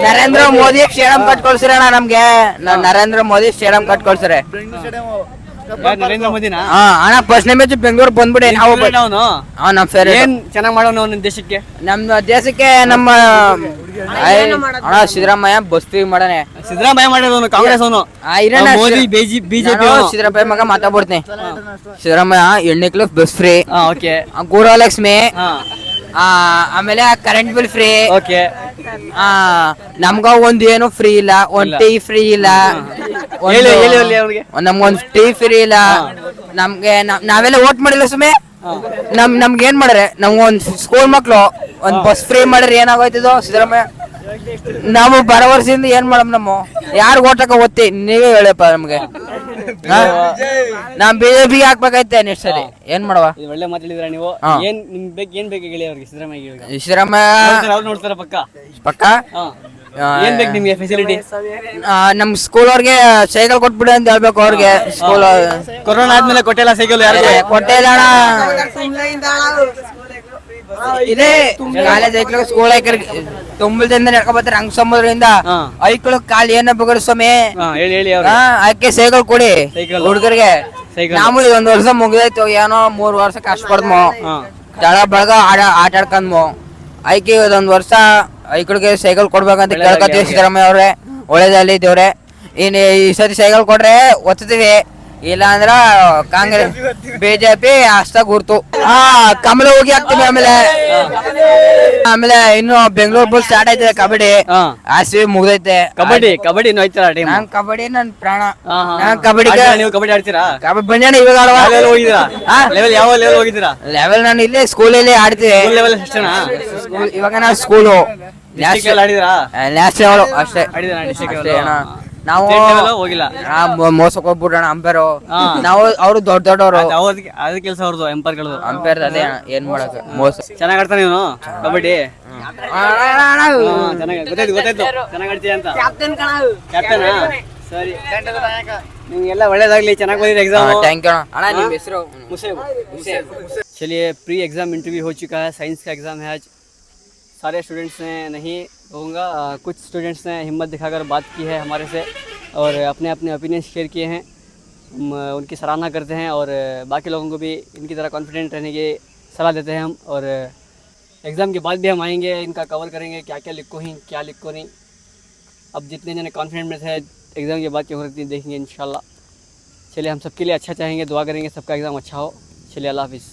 ನರೇಂದ್ರ ಮೋದಿ ಸ್ಟೇಡಿಯಂ ಕಟ್ಕೊಳ್ಸಿರ ಅಣ್ಣ ನಮ್ಗೆ. ನರೇಂದ್ರ ಮೋದಿ ಸ್ಟೇಡಿಯಂ ಕಟ್ಕೊಳ್ಸಿರೆ. ನರೇಂದ್ರ ಮೋದಿನಾ? ಅಣ್ಣ ಫಸ್ಟ್ ಮ್ಯಾಚ್ ಬೆಂಗಳೂರು ಬಂದ್ಬಿಡಿ ನಾವು. ಅವನು ನಮ್ ಫೇವರೇಟ್. ಏನ್ ಚೆನ್ನಾಗಿ ಮಾಡೋನು ಅವನ ದೇಶಕ್ಕೆ? ನಮ್ಮ ದೇಶಕ್ಕೆ ನಮ್ಮ ಅಣ್ಣ ಸಿದ್ದರಾಮಯ್ಯ ಬಸ್ ಫ್ರೀ ಮಾಡಾನೆ. ಸಿದ್ದರಾಮಯ್ಯ ಮಾಡಿರೋನು ಕಾಂಗ್ರೆಸ್ ಅವನು. ಮೋದಿ ಬಿಜೆಪಿ. ಸಿದ್ದರಾಮಯ್ಯ ಮಗ ಮಾತಾಡ್ಬಿಡ್ತೀನಿ. ಸಿದ್ದರಾಮಯ್ಯ ಎಣ್ಣೆಕ್ಲು ಬಸ್ ಫ್ರೀ. ಓಕೆ. ಗೃಹಲಕ್ಷ್ಮಿ. ಆಮೇಲೆ ಕರೆಂಟ್ ಬಿಲ್ ಫ್ರೀ. ಓಕೆ. ನಮ್ಗ ಒಂದ್ ಏನು ಫ್ರೀ ಇಲ್ಲ. ಒಂದ್ ಟೀ ಫ್ರೀ ಇಲ್ಲ. ನಮ್ಗೊಂದ್ ಟೀ ಫ್ರೀ ಇಲ್ಲ. ನಮ್ಗೆ ನಾವೆಲ್ಲ ವೋಟ್ ಮಾಡಿಲ್ಲ ಸುಮ್ಮನೆ. ನಮ್ಗೆ ಏನ್ ಮಾಡ್ರೆ ನಮ್ಗೊಂದ್ ಸ್ಕೂಲ್ ಮಕ್ಳು ಒಂದ್ ಬಸ್ ಫ್ರೀ ಮಾಡ್ರಿ ಏನಾಗೋಯ್ತಿದ್ದು ಸಿದ್ದರಾಮಯ್ಯ. ನಾವು ಭರವಸೆಯಿಂದ ಏನ್ ಮಾಡಮ್ ನಮ್ಮ ಯಾರು ಓಟಕ್ಕ ಓದ್ತಿ ನೀವೇ ಹೇಳಪ್ಪ ನಮ್ಗೆ. ನಾವ್ ಬಿಜೆಪಿಗೆ ಹಾಕ್ಬೇಕೈತೆ ನೆಕ್ಸ್ಟ್ ಸರಿ ಏನ್ ಮಾಡವ. ಒಳ್ಳೆ ಮಾತಾಡಿದ್ರ ನೀವು. ಏನ್ ನಿಮ್ ಬೇಕು ಏನ್ ಬೇಕು ಹೇಳಿ ಅವ್ರಿಗೆ ಸಿದ್ದರಾಮಯ್ಯ. ಸಿದ್ದರಾಮಯ್ಯ ಅವ್ರು ನೋಡ್ತಾರ ಪಕ್ಕ. ಏನ್ ಬೇಕು ನಿಮ್ಗೆ ಫೆಸಿಲಿಟಿ? ನಮ್ ಸ್ಕೂಲ್ ಅವ್ರಿಗೆ ಸೈಕಲ್ ಕೊಟ್ಬಿಡಿ ಅಂತ ಹೇಳ್ಬೇಕು ಅವ್ರಿಗೆ. ಸ್ಕೂಲ್ ಕೊರೋನಾ ಆದ್ಮೇಲೆ ಕೊಟ್ಟಿಲ್ಲ ಸೈಕಲ್ ಯಾರು? ಕೊಟ್ಟೆ ಇಲ್ಲ ಅಣ್ಣ. ಇದೇ ಕಾಲೇಜ್ ಐಕ್ಳು ಸ್ಕೂಲ್ ಐಕ್ಳು ತುಂಬದಿಂದ ನಡ್ಕೊಬತ್ತಾರೆ. ಹಂಗ ಸಮುದ್ರದಿಂದ ಐಕ್ಳು ಕಾಲ್ ಏನ ಬಗಡ ಸ್ವಾಮಿ. ಹೇಳಿ ಆಕೆ ಸೈಕಲ್ ಕೊಡಿ ಹುಡುಗರಿಗೆ. ಸೈಕಲ್ ಮಾಮೂಲಿ 1 ವರ್ಷ ಮುಗಿದೈತು. ಏನೋ 3 ವರ್ಷ ಕಷ್ಟ ಪಡ್ದ್ಮೋ ಜಳ ಬಳಗ ಆಟ ಆಡ್ಕಂದ್ಮೋ. ಐಕಿ ಇದೊಂದ್ ವರ್ಷ ಐಕ್ಳಿಗೆ ಸೈಕಲ್ ಕೊಡ್ಬೇಕಂತ ಕೇಳ್ಕೊತೀವಿ ಸಿದ್ದರಾಮಯ್ಯ ಅವ್ರೆ. ಒಳ್ಳೇದಲ್ಲಿ ದೇವ್ರೆ. ಈ ಸತಿ ಸೈಕಲ್ ಕೊಡ್ರೆ ಒತ್ತೀವಿ. ಇಲ್ಲ ಅಂದ್ರ ಕಾಂಗ್ರೆಸ್ ಬಿಜೆಪಿ ಅಷ್ಟ ಗುರ್ತು. ಕಮಲ ಹೋಗಿ ಹಾಕ್ತೀವಿ. ಆಮೇಲೆ ಇನ್ನು ಬೆಂಗಳೂರು ಬುಲ್ಸ್ ಸ್ಟಾರ್ಟ್ ಐತೆ ಕಬಡ್ಡಿ. RCB ಮುಗ್ದೈತೆ. ಕಬಡ್ಡಿ ನಾನ್ ಕಬಡ್ಡಿ ನನ್ ಪ್ರಾಣ. ನಾನ್ ಕಬಡ್ಡಿ ನೀವು ಕಬಡ್ಡಿ ಆಡ್ತೀರಾ? ಕಬಡ್ಡಿ ಬಂಜಾನ ಇವಾಗ ಹೋಗಿದ್ದೀರಾ? ಲೆವೆಲ್ ಯಾವ ಲೆವೆಲ್ ಹೋಗಿದ್ದೀರಾ? ಲೆವೆಲ್ ನಾನು ಇಲ್ಲೇ ಸ್ಕೂಲಲ್ಲಿ ಆಡ್ತೀವಿ. ಲೆವೆಲ್ ಎಷ್ಟಣ? ಇವಾಗ ನಾವು ಸ್ಕೂಲು ನ್ಯಾಷನಲ್ ಆಡಿದ್ರಾ? ನ್ಯಾಷನಲ್ ಅಷ್ಟೇ. ನಾವು ಹೋಗಿಲ್ಲ. ಮೋಸಕ್ಕೆ ಹೋಗ್ಬಿಟ್ರಣ ಅಂಪೇರು. ನಾವು ಅವ್ರು ದೊಡ್ಡವರು. ಅದ ಕೆಲಸ ಅವ್ರದ್ದು ಎಂಪೈರ್ಗಳದು. ಅಂಪೇರ್ ಅದೇ ಏನ್ ಮಾಡಕ್ ಮೋಸ. ಚೆನ್ನಾಗ್ ಆಡ್ತಾನೆ ಇವನು ಕಬಡ್ಡಿ. ಗೊತ್ತಾಯ್ತು ಚೆನ್ನಾಗ್ ಆಡ್ತೀಯ ಅಂತ. ಕ್ಯಾಪ್ಟನ್ ಸರಿ. ನಿಮ್ಗೆಲ್ಲ ಒಳ್ಳೇದಾಗ್ಲಿ. ಚೆನ್ನಾಗಿ ಬಂದಿದೆ ಎಕ್ಸಾಮ್. ಥ್ಯಾಂಕ್ ಯು ಅಣ್ಣ. ನಿಮ್ಮ ಹೆಸರು? चलिए प्री एग्ज़ाम इंटरव्यू हो चुका है. साइंस का एग्ज़ाम है आज. सारे स्टूडेंट्स ने नहीं कहूँगा, कुछ स्टूडेंट्स ने हिम्मत दिखाकर बात की है हमारे से और अपने अपने ओपिनियन शेयर किए हैं. हम उनकी सराहना करते हैं और बाकी लोगों को भी इनकी तरह कॉन्फिडेंट रहने की सलाह देते हैं हम. और एग्ज़ाम के बाद भी हम आएंगे, इनका कवर करेंगे क्या क्या लिखो ही क्या लिखो नहीं. अब जितने जने कॉन्फिडेंट में थे एग्ज़ाम के बाद क्या होती देखेंगे इंशाल्लाह. चलिए हम सबके लिए अच्छा चाहेंगे, दुआ करेंगे सबका एग्ज़ाम अच्छा हो. चलिए अल्लाह हाफिज़.